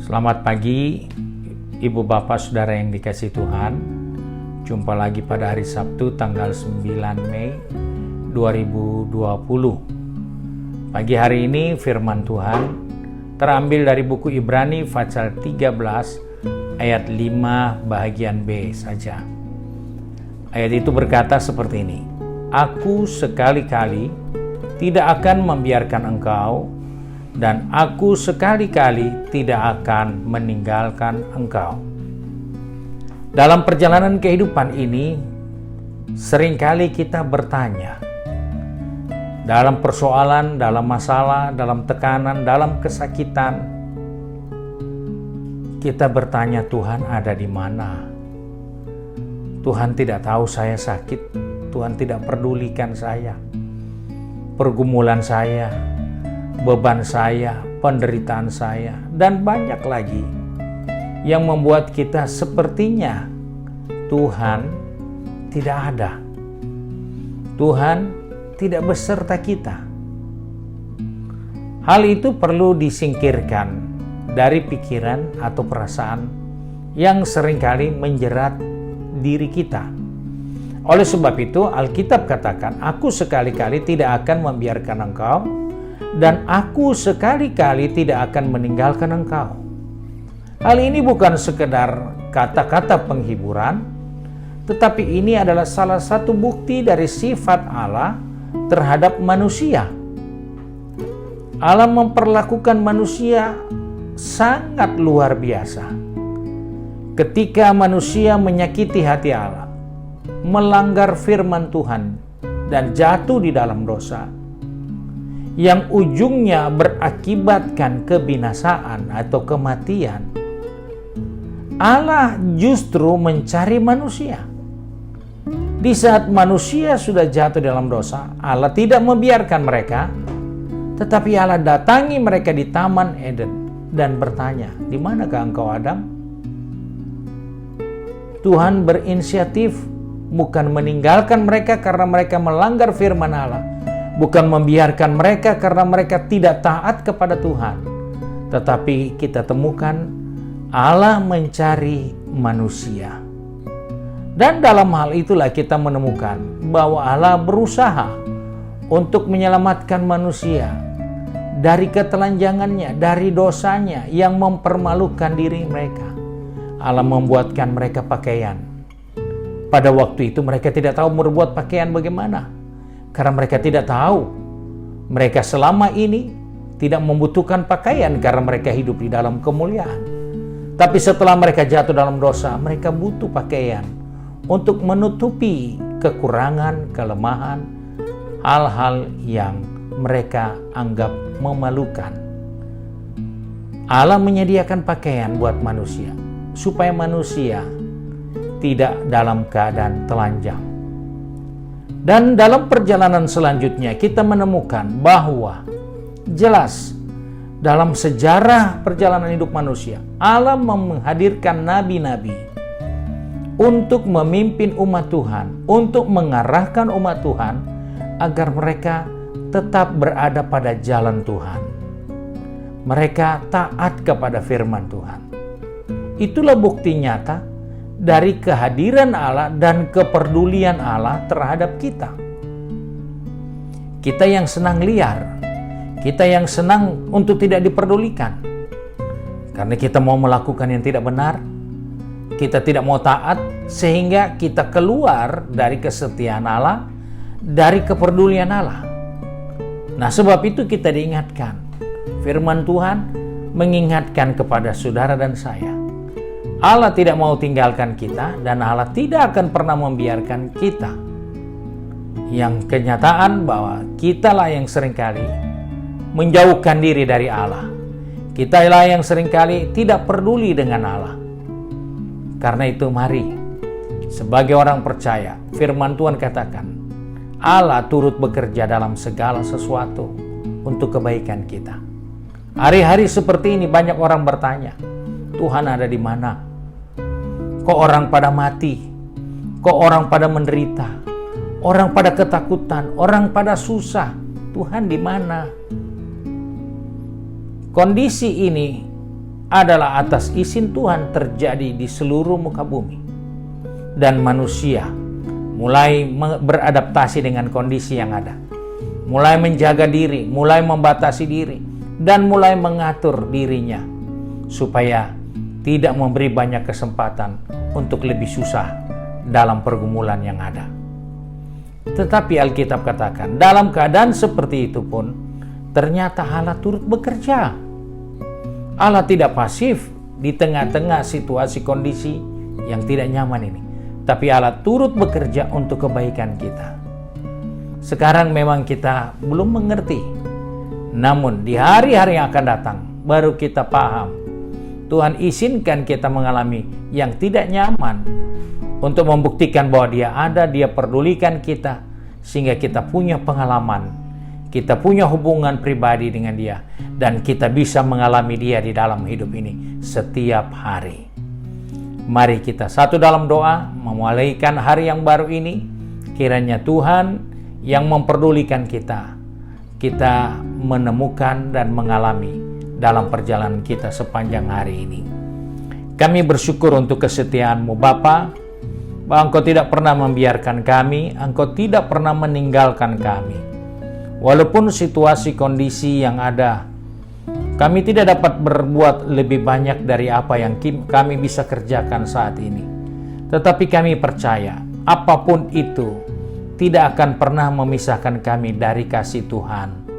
Selamat pagi, Ibu Bapak Saudara yang dikasihi Tuhan. Jumpa lagi pada hari Sabtu tanggal 9 Mei 2020. Pagi hari ini firman Tuhan terambil dari buku Ibrani pasal 13 ayat 5 bagian B saja. Ayat itu berkata seperti ini: Aku sekali-kali tidak akan membiarkan engkau, dan aku sekali-kali tidak akan meninggalkan engkau. Dalam perjalanan kehidupan ini, seringkali kita bertanya, dalam persoalan, dalam masalah, dalam tekanan, dalam kesakitan, kita bertanya, Tuhan ada di mana? Tuhan tidak tahu saya sakit, Tuhan tidak pedulikan saya, pergumulan saya, beban saya, penderitaan saya, dan banyak lagi yang membuat kita sepertinya Tuhan tidak ada. Tuhan tidak beserta kita. Hal itu perlu disingkirkan dari pikiran atau perasaan yang seringkali menjerat diri kita. Oleh sebab itu, Alkitab katakan, aku sekali-kali tidak akan membiarkan engkau, dan aku sekali-kali tidak akan meninggalkan engkau. Hal ini bukan sekedar kata-kata penghiburan, tetapi ini adalah salah satu bukti dari sifat Allah terhadap manusia. Allah memperlakukan manusia sangat luar biasa. Ketika manusia menyakiti hati Allah, melanggar firman Tuhan, dan jatuh di dalam dosa, yang ujungnya berakibatkan kebinasaan atau kematian, Allah justru mencari manusia. Di saat manusia sudah jatuh dalam dosa, Allah tidak membiarkan mereka, tetapi Allah datangi mereka di Taman Eden dan bertanya, di manakah engkau, Adam? Tuhan berinisiatif, bukan meninggalkan mereka karena mereka melanggar firman Allah, bukan membiarkan mereka karena mereka tidak taat kepada Tuhan, tetapi kita temukan Allah mencari manusia. Dan dalam hal itulah kita menemukan bahwa Allah berusaha untuk menyelamatkan manusia dari ketelanjangannya, dari dosanya yang mempermalukan diri mereka. Allah membuatkan mereka pakaian. Pada waktu itu mereka tidak tahu berbuat pakaian bagaimana, karena mereka tidak tahu. Mereka selama ini tidak membutuhkan pakaian karena mereka hidup di dalam kemuliaan. Tapi setelah mereka jatuh dalam dosa, mereka butuh pakaian untuk menutupi kekurangan, kelemahan, hal-hal yang mereka anggap memalukan. Allah menyediakan pakaian buat manusia, supaya manusia tidak dalam keadaan telanjang. Dan dalam perjalanan selanjutnya kita menemukan bahwa jelas dalam sejarah perjalanan hidup manusia, Allah menghadirkan nabi-nabi untuk memimpin umat Tuhan, untuk mengarahkan umat Tuhan agar mereka tetap berada pada jalan Tuhan. Mereka taat kepada firman Tuhan. Itulah bukti nyata dari kehadiran Allah dan kepedulian Allah terhadap kita. Kita yang senang liar, kita yang senang untuk tidak diperdulikan, karena kita mau melakukan yang tidak benar, kita tidak mau taat, sehingga kita keluar dari kesetiaan Allah, dari kepedulian Allah. Nah, sebab itu kita diingatkan, firman Tuhan mengingatkan kepada saudara dan saya, Allah tidak mau tinggalkan kita, dan Allah tidak akan pernah membiarkan kita. Yang kenyataan bahwa kitalah yang seringkali menjauhkan diri dari Allah. Kitalah yang seringkali tidak peduli dengan Allah. Karena itu mari, sebagai orang percaya, firman Tuhan katakan, Allah turut bekerja dalam segala sesuatu untuk kebaikan kita. Hari-hari seperti ini banyak orang bertanya, Tuhan ada di mana? Kok orang pada mati? Kok orang pada menderita? Orang pada ketakutan, orang pada susah. Tuhan di mana? Kondisi ini adalah atas izin Tuhan terjadi di seluruh muka bumi. Dan manusia mulai beradaptasi dengan kondisi yang ada. Mulai menjaga diri, mulai membatasi diri, dan mulai mengatur dirinya supaya tidak memberi banyak kesempatan untuk lebih susah dalam pergumulan yang ada. Tetapi Alkitab katakan, dalam keadaan seperti itu pun, ternyata Allah turut bekerja. Allah tidak pasif di tengah-tengah situasi kondisi yang tidak nyaman ini. Tapi Allah turut bekerja untuk kebaikan kita. Sekarang memang kita belum mengerti. Namun di hari-hari yang akan datang, baru kita paham. Tuhan izinkan kita mengalami yang tidak nyaman untuk membuktikan bahwa Dia ada, Dia pedulikan kita, sehingga kita punya pengalaman, kita punya hubungan pribadi dengan Dia, dan kita bisa mengalami Dia di dalam hidup ini setiap hari. Mari kita satu dalam doa memulaikan hari yang baru ini. Kiranya Tuhan yang memperdulikan kita menemukan dan mengalami dalam perjalanan kita sepanjang hari ini. Kami bersyukur untuk kesetiaan-Mu Bapa, bahwa Engkau tidak pernah membiarkan kami, Engkau tidak pernah meninggalkan kami. Walaupun situasi kondisi yang ada, kami tidak dapat berbuat lebih banyak dari apa yang kami bisa kerjakan saat ini. Tetapi kami percaya, apapun itu tidak akan pernah memisahkan kami dari kasih Tuhan.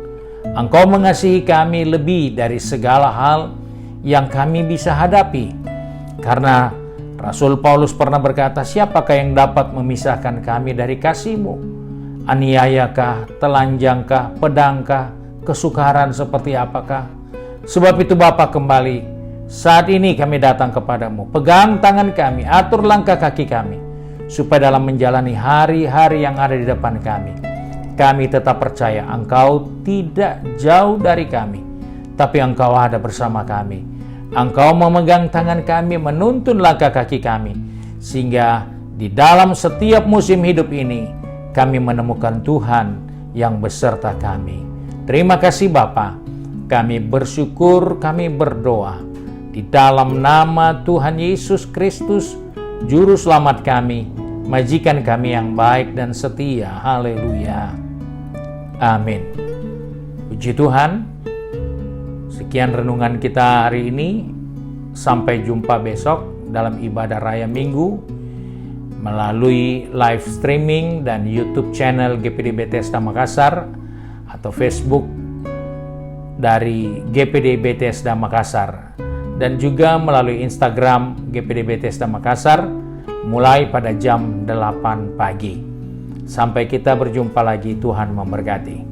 Engkau mengasihi kami lebih dari segala hal yang kami bisa hadapi. Karena Rasul Paulus pernah berkata, siapakah yang dapat memisahkan kami dari kasih-Mu? Aniayakah, telanjangkah, pedangkah, kesukaran seperti apakah? Sebab itu Bapa, kembali saat ini kami datang kepadamu. Pegang tangan kami, atur langkah kaki kami, supaya dalam menjalani hari-hari yang ada di depan kami tetap percaya Engkau tidak jauh dari kami, tapi Engkau ada bersama kami. Engkau memegang tangan kami, menuntun langkah kaki kami, sehingga di dalam setiap musim hidup ini kami menemukan Tuhan yang beserta kami. Terima kasih Bapa. Kami bersyukur, kami berdoa di dalam nama Tuhan Yesus Kristus, Juru Selamat kami, majikan kami yang baik dan setia. Haleluya. Amin. Puji Tuhan. Sekian renungan kita hari ini. Sampai jumpa besok dalam ibadah raya Minggu melalui live streaming dan YouTube channel GPD Bethesda Makassar atau Facebook dari GPD Bethesda Makassar, dan juga melalui Instagram GPD Bethesda Makassar mulai pada jam 8 pagi. Sampai kita berjumpa lagi, Tuhan memberkati.